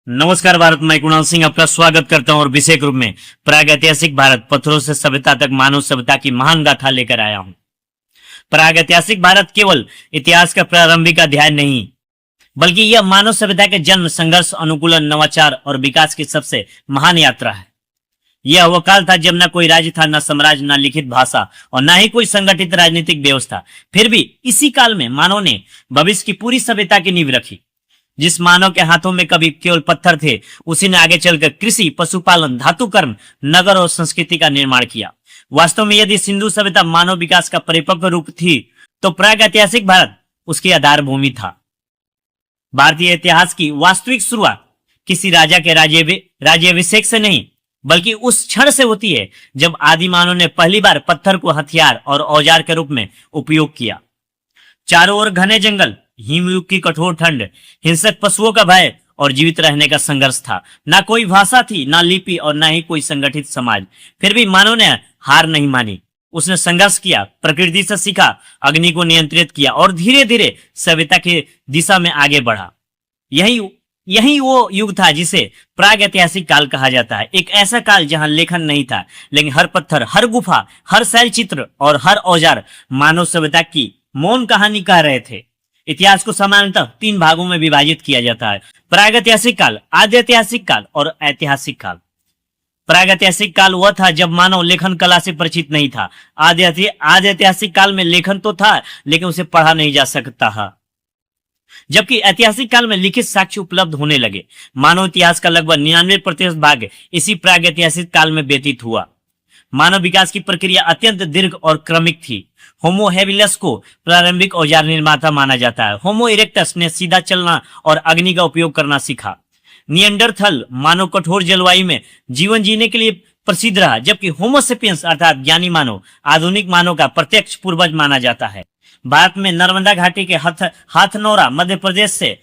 नमस्कार भारत, मैं कुणाल सिंह आपका स्वागत करता हूं और विशेष रूप में प्रागैतिहासिक भारत पत्थरों से सभ्यता तक मानव सभ्यता की महान गाथा लेकर आया हूं। प्रागैतिहासिक भारत केवल इतिहास का प्रारंभिक अध्याय नहीं, बल्कि यह मानव सभ्यता के जन्म, संघर्ष, अनुकूलन, नवाचार और विकास की सबसे महान यात्रा है। यह वह काल था जब न कोई राज्य था, न साम्राज्य, न लिखित भाषा और न ही कोई संगठित राजनीतिक व्यवस्था। फिर भी इसी काल में मानव ने भविष्य की पूरी सभ्यता की नींव रखी। जिस मानव के हाथों में कभी केवल पत्थर थे, उसी ने आगे चलकर कृषि, पशुपालन, धातुकर्म, नगर और संस्कृति का निर्माण किया। वास्तव में यदि सिंधु सभ्यता मानव विकास का परिपक्व रूप थी, तो प्रागैतिहासिक भारत उसकी आधार भूमि था। भारतीय इतिहास की वास्तविक शुरुआत किसी राजा के राज्याभिषेक से नहीं, बल्कि उस क्षण से होती है जब आदि मानव ने पहली बार पत्थर को हथियार और औजार के रूप में उपयोग किया। चारों ओर घने जंगल, हिमयुग की कठोर ठंड, हिंसक पशुओं का भय और जीवित रहने का संघर्ष था। ना कोई भाषा थी, ना लिपि और ना ही कोई संगठित समाज। फिर भी मानव ने हार नहीं मानी। उसने संघर्ष किया, प्रकृति से सीखा, अग्नि को नियंत्रित किया और धीरे धीरे सभ्यता की दिशा में आगे बढ़ा। यही वो युग था जिसे प्रागैतिहासिक काल कहा जाता है। एक ऐसा काल जहां लेखन नहीं था, लेकिन हर पत्थर, हर गुफा, हर शैल चित्र और हर औजार मानव सभ्यता की मौन कहानी कह रहे थे। इतिहास को सामान्यतः 3 भागों में विभाजित किया जाता है: प्रागैतिहासिक काल, आद्यैतिहासिक काल और ऐतिहासिक काल। प्रागैतिहासिक काल वह था जब मानव लेखन कला से परिचित नहीं था। आद्यैतिहासिक काल में लेखन तो था, लेकिन उसे पढ़ा नहीं जा सकता था। जबकि ऐतिहासिक काल में लिखित साक्ष्य उपलब्ध होने लगे। मानव इतिहास का लगभग 99% भाग इसी प्रागैतिहासिक काल में व्यतीत हुआ। मानव विकास की प्रक्रिया अत्यंत दीर्घ और क्रमिक थी। होमो हेबिलस को प्रारंभिक औजार निर्माता माना जाता है। होमो इरेक्टस ने सीधा चलना और अग्नि का उपयोग करना सीखा। निएंडरथल मानव कठोर जलवायु में जीवन जीने के लिए प्रसिद्ध रहा, जबकि होमो सेपियंस अर्थात ज्ञानी मानव आधुनिक मानव का प्रत्यक्ष पूर्वज माना जाता है। भारत में नर्मदा घाटी के हाथनौरा मध्य प्रदेश से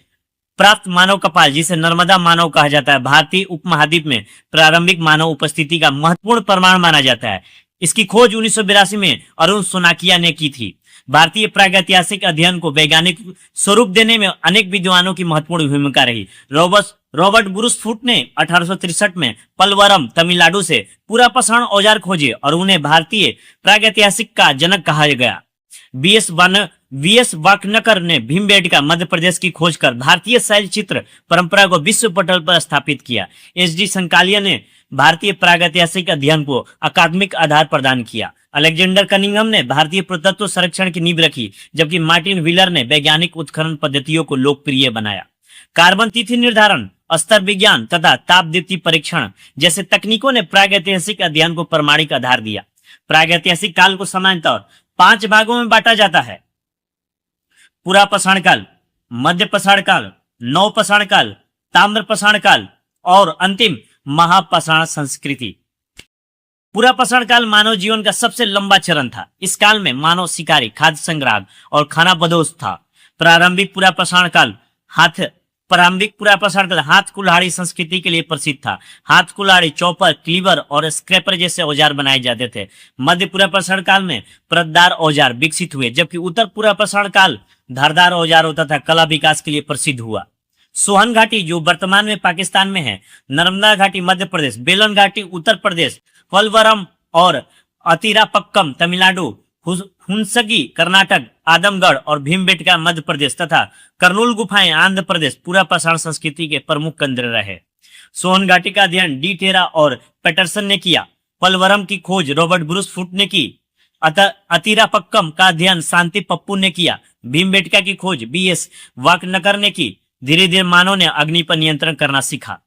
प्राप्त मानव कपाल, जिसे नर्मदा मानव कहा जाता है, भारतीय उपमहाद्वीप में प्रारंभिक मानव उपस्थिति का महत्वपूर्ण प्रमाण माना जाता है। इसकी खोज 1982 में अरुण सोनाकिया ने की थी। भारतीय प्रागैतिहासिक अध्ययन को वैज्ञानिक स्वरूप देने में अनेक विद्वानों की महत्वपूर्ण भूमिका रही। रॉबर्ट ब्रूसफुट ने 1863 में पलवरम, तमिलनाडु से पुरापाषाण औजार खोजे और उन्हें भारतीय प्रागैतिहासिक का जनक कहा गया। वीएस वाकनकर ने भीमबेटका मध्य प्रदेश की खोज कर भारतीय शैल चित्र परंपरा को विश्व पटल पर स्थापित किया। एच.डी. संकालिया ने भारतीय प्रागैतिहासिक अध्ययन को अकादमिक आधार प्रदान किया। अलेक्जेंडर कनिंघम ने भारतीय पुरातत्व संरक्षण की नींव रखी, जबकि मार्टिन व्हीलर ने वैज्ञानिक उत्खनन पद्धतियों को लोकप्रिय बनाया। कार्बन तिथि निर्धारण, स्तर विज्ञान तथा तापदीप्ति परीक्षण जैसे तकनीकों ने प्रागैतिहासिक अध्ययन को प्रमाणिक आधार दिया। प्रागैतिहासिक काल को सामान्यतः 5 भागों में बांटा जाता है: पुरापाषाण काल, मध्यपाषाण काल, नवपाषाण काल, ताम्रपाषाण काल और अंतिम महापाषाण संस्कृति। पुरापाषाण काल मानव जीवन का सबसे लंबा चरण था। इस काल में मानव शिकारी, खाद्य संग्राहक और खाना बदोश था। प्रारंभिक पुरापाषाण काल हाथ कुल्हाड़ी संस्कृति के लिए प्रसिद्ध था। हाथ कुल्हाड़ी, चॉपर, क्लीवर और स्क्रैपर जैसे औजार बनाए जाते थे। मध्य पुरापाषाण काल में परतदार औजार विकसित हुए, जबकि उत्तर पुरापाषाण काल धारदार औजारों तथा कला विकास के लिए प्रसिद्ध हुआ। सोहन घाटी, जो वर्तमान में पाकिस्तान में है, नर्मदा घाटी मध्य प्रदेश, बेलन घाटी उत्तर प्रदेश, पलवरम और अतिरापक्कम तमिलनाडु, हुंसगी कर्नाटक, आदमगढ़ और भीमबेटका मध्य प्रदेश तथा कर्नूल गुफाएं आंध्र प्रदेश पुरापाषाण संस्कृति के प्रमुख केंद्र रहे। सोहन घाटी का अध्ययन डी टेरा और पैटरसन ने किया। पलवरम की खोज रॉबर्ट ब्रूसफुट ने की। अतिरापक्कम का अध्ययन शांति पप्पू ने किया। भीमबेटका की खोज बीएस वाकनकर ने की। धीरे धीरे मानव ने अग्नि पर नियंत्रण करना सीखा।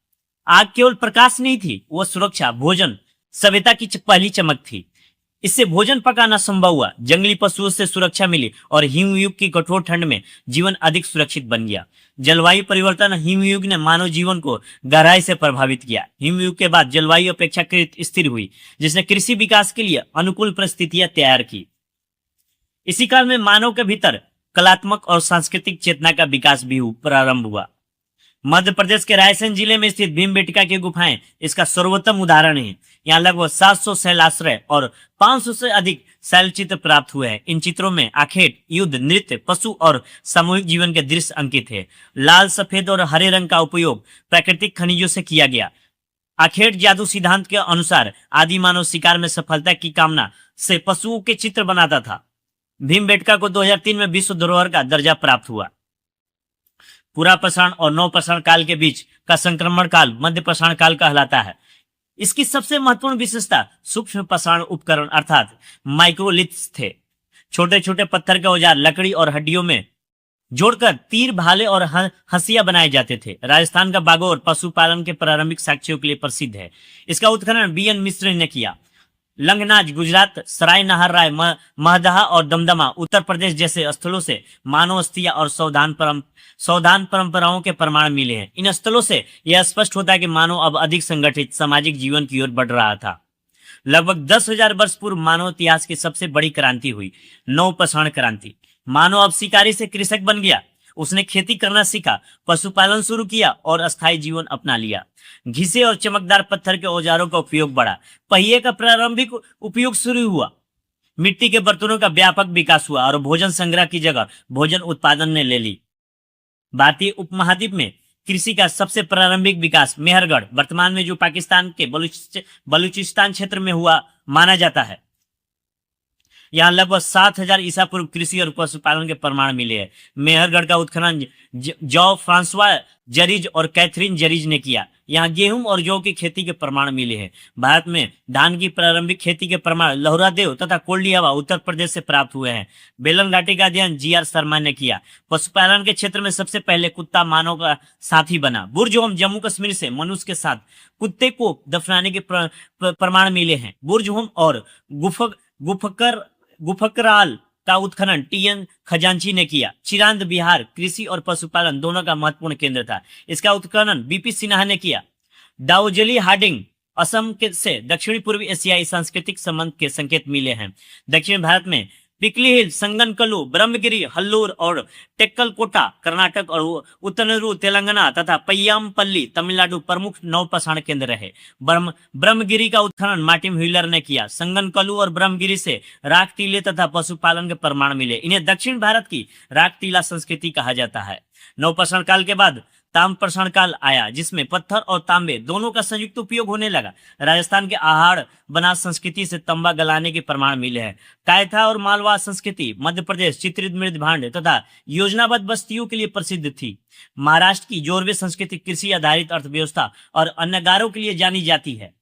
आग केवल प्रकाश नहीं थी, वह सुरक्षा, भोजन, सभ्यता की पहली चमक थी। इससे भोजन पकाना संभव हुआ, जंगली पशुओं से सुरक्षा मिली और हिमयुग की कठोर ठंड में जीवन अधिक सुरक्षित बन गया। जलवायु परिवर्तन हिमयुग ने मानव जीवन को गहराई से प्रभावित किया। हिमयुग के बाद जलवायु अपेक्षाकृत स्थिर हुई, जिसने कृषि विकास के लिए अनुकूल परिस्थितियां तैयार की। इसी काल में मानव के भीतर कलात्मक और सांस्कृतिक चेतना का विकास भी प्रारंभ हुआ। मध्य प्रदेश के रायसेन जिले में स्थित भीमबेटका की गुफाएं इसका सर्वोत्तम उदाहरण है। यहाँ लगभग 700 शैलाश्रय और 500 से अधिक शैलचित्र प्राप्त हुए हैं। इन चित्रों में आखेट, युद्ध, नृत्य, पशु और सामूहिक जीवन के दृश्य अंकित है। लाल, सफेद और हरे रंग का उपयोग प्राकृतिक खनिजों से किया गया। आखेट जादू सिद्धांत के अनुसार आदि मानव शिकार में सफलता की कामना से पशुओं के चित्र बनाता था। भीमबेटका को 2003 में विश्व धरोहर का दर्जा प्राप्त हुआ। पूरा पाषाण और नव पाषाण काल के बीच का संक्रमण काल मध्य पाषाण काल कहलाता है। इसकी सबसे महत्वपूर्ण विशेषता सूक्ष्म पाषाण उपकरण अर्थात माइक्रोलिथ्स थे। छोटे छोटे पत्थर के औजार लकड़ी और हड्डियों में जोड़कर तीर, भाले और हंसिया बनाए जाते थे। राजस्थान का बागोर पशुपालन के प्रारंभिक साक्ष्यों के लिए प्रसिद्ध है। इसका उत्खनन बी एन मिश्र ने किया। लंगनाज गुजरात, सराय नहर, महदहा और दमदमा उत्तर प्रदेश जैसे स्थलों से मानव अस्थियां और सौदान परंपराओं के प्रमाण मिले हैं। इन स्थलों से यह स्पष्ट होता है कि मानव अब अधिक संगठित सामाजिक जीवन की ओर बढ़ रहा था। लगभग 10,000 वर्ष पूर्व मानव इतिहास की सबसे बड़ी क्रांति हुई, नवपाषाण क्रांति। मानव अब शिकारी से कृषक बन गया। उसने खेती करना सीखा, पशुपालन शुरू किया और अस्थायी जीवन अपना लिया। घिसे और चमकदार पत्थर के औजारों का उपयोग बढ़ा। पहिए का प्रारंभिक उपयोग शुरू हुआ। मिट्टी के बर्तनों का व्यापक विकास हुआ और भोजन संग्रह की जगह भोजन उत्पादन ने ले ली। भारतीय उपमहाद्वीप में कृषि का सबसे प्रारंभिक विकास मेहरगढ़, वर्तमान में जो पाकिस्तान के बलूचिस्तान क्षेत्र में हुआ माना जाता है। यहाँ लगभग 7,000 ईसा पूर्व कृषि और पशुपालन के प्रमाण मिले हैं। मेहरगढ़ का उत्खनन जॉ फ्रांसवा जरीज और कैथरीन जरीज ने किया। यहाँ गेहूं और जौ की खेती के प्रमाण मिले हैं। भारत में धान की प्रारंभिक खेती के प्रमाण लहुरादेव तथा कोल्डी हवा उत्तर प्रदेश से प्राप्त हुए हैं। बेलन घाटी का अध्ययन जी.आर. शर्मा ने किया। पशुपालन के क्षेत्र में सबसे पहले कुत्ता मानव का साथी बना। बुर्ज-होम जम्मू कश्मीर से मनुष्य के साथ कुत्ते को दफनाने के प्रमाण मिले हैं। बुर्ज-होम और गुफकराल का उत्खनन टी.एन. खजांची ने किया। चिरांद बिहार कृषि और पशुपालन दोनों का महत्वपूर्ण केंद्र था। इसका उत्खनन बीपी सिन्हा ने किया। दाऊजली हार्डिंग असम से दक्षिणी पूर्वी एशियाई सांस्कृतिक संबंध के संकेत मिले हैं। दक्षिण भारत में पिकली हिल, संगनकल्लू, ब्रह्मगिरी, हल्लूर और टेक्कलकोटा कर्नाटक और उत्तनूरू तेलंगाना तथा पय्यामपल्ली तमिलनाडु प्रमुख नवपाषाण केंद्र रहे। ब्रह्मगिरी का उत्खनन मार्टिन व्हीलर ने किया। संगनकल्लू और ब्रह्मगिरी से राख टीले तथा पशुपालन के प्रमाण मिले। इन्हें दक्षिण भारत की राख टीला संस्कृति कहा जाता है। नवपाषाण काल के बाद ताम्रपाषाण काल आया, जिसमें पत्थर और तांबे दोनों का संयुक्त उपयोग होने लगा। राजस्थान के आहाड़ बनास संस्कृति से तंबा गलाने के प्रमाण मिले हैं। कायथा और मालवा संस्कृति मध्य प्रदेश चित्रित मृद भांड तथा योजनाबद्ध बस्तियों के लिए प्रसिद्ध थी। महाराष्ट्र की जोरवे संस्कृति कृषि आधारित अर्थव्यवस्था और अन्नगारों के लिए जानी जाती है।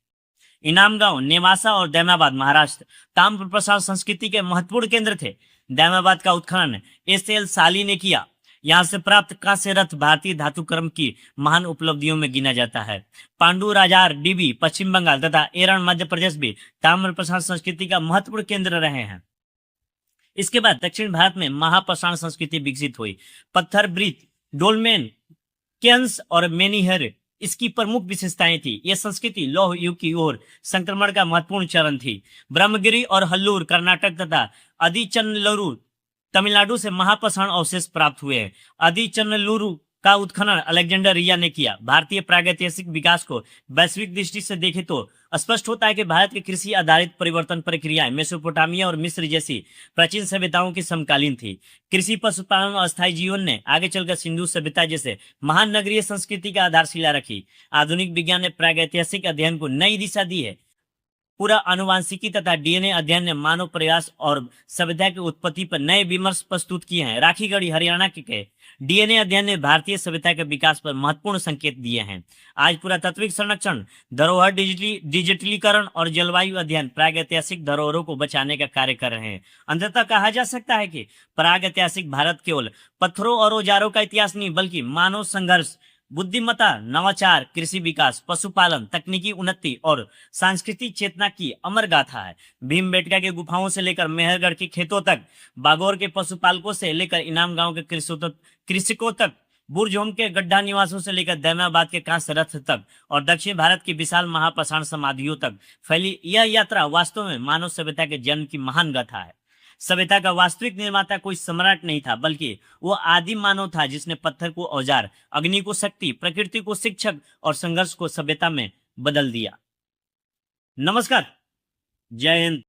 इनामगांव, नेवासा और दैमाबाद महाराष्ट्र ताम्रपाषाण संस्कृति के महत्वपूर्ण केंद्र थे। दैमाबाद का उत्खनन एस.एल. साली ने किया। यहाँ से प्राप्त कांस्य रथ भारतीय धातुक्रम की महान उपलब्धियों में गिना जाता है। पांडु राजार डीबी पश्चिम बंगाल तथा एरण मध्य प्रदेश भी ताम्रपाषाण संस्कृति का महत्वपूर्ण केंद्र रहे हैं। इसके बाद दक्षिण भारत में महापाषाण संस्कृति विकसित हुई। पत्थर ब्रीथ, डोलमेन, केन्स और मेनिहर इसकी प्रमुख विशेषताएं थी। यह संस्कृति लौह युग की ओर संक्रमण का महत्वपूर्ण चरण थी। ब्रह्मगिरी और हल्लूर कर्नाटक तथा आदिचनल्लूरू तमिलनाडु से महापाषाण अवशेष प्राप्त हुए हैं। आदिचनल्लूरू का उत्खनन अलेक्जेंडरिया ने किया। भारतीय प्रागैतिहासिक विकास को वैश्विक दृष्टि से देखें तो स्पष्ट होता है कि भारत की कृषि आधारित परिवर्तन प्रक्रियाएं मेसोपोटामिया और मिस्र जैसी प्राचीन सभ्यताओं की समकालीन थी। कृषि, पशुपालन और अस्थायी जीवन ने आगे चलकर सिंधु सभ्यता जैसे महान नगरीय संस्कृति का आधारशिला रखी। आधुनिक विज्ञान ने प्रागैतिहासिक अध्ययन को नई दिशा दी है। पूरा आनुवांशिकी तथा डीएनए अध्ययन ने मानव प्रयास और सभ्यता की उत्पत्ति पर नए विमर्श प्रस्तुत किए हैं। राखीगढ़ी हरियाणा के डीएनए अध्ययन ने भारतीय सभ्यता के विकास पर महत्वपूर्ण संकेत दिए हैं। आज पुरातात्विक संरक्षण, धरोहर डिजिटलीकरण और जलवायु अध्ययन प्रागैतिहासिक धरोहरों को बचाने का कार्य कर रहे हैं। अंततः कहा जा सकता है कि प्रागैतिहासिक भारत केवल पत्थरों और औजारों का इतिहास नहीं, बल्कि मानव संघर्ष, बुद्धिमत्ता, नवाचार, कृषि विकास, पशुपालन, तकनीकी उन्नति और सांस्कृतिक चेतना की अमर गाथा है। भीमबेटका के गुफाओं से लेकर मेहरगढ़ के खेतों तक, बागौर के पशुपालकों से लेकर इनाम गांव के कृषकों तक, बुर्ज-होम के गड्ढा निवासों से लेकर दैमाबाद के कांस्य रथ तक और दक्षिण भारत की विशाल महापाषाण समाधियों तक फैली यह यात्रा वास्तव में मानव सभ्यता के जन्म की महान गाथा है। सभ्यता का वास्तविक निर्माता कोई सम्राट नहीं था, बल्कि वो आदिम मानव था जिसने पत्थर को औजार, अग्नि को शक्ति, प्रकृति को शिक्षक और संघर्ष को सभ्यता में बदल दिया। नमस्कार, जय हिंद।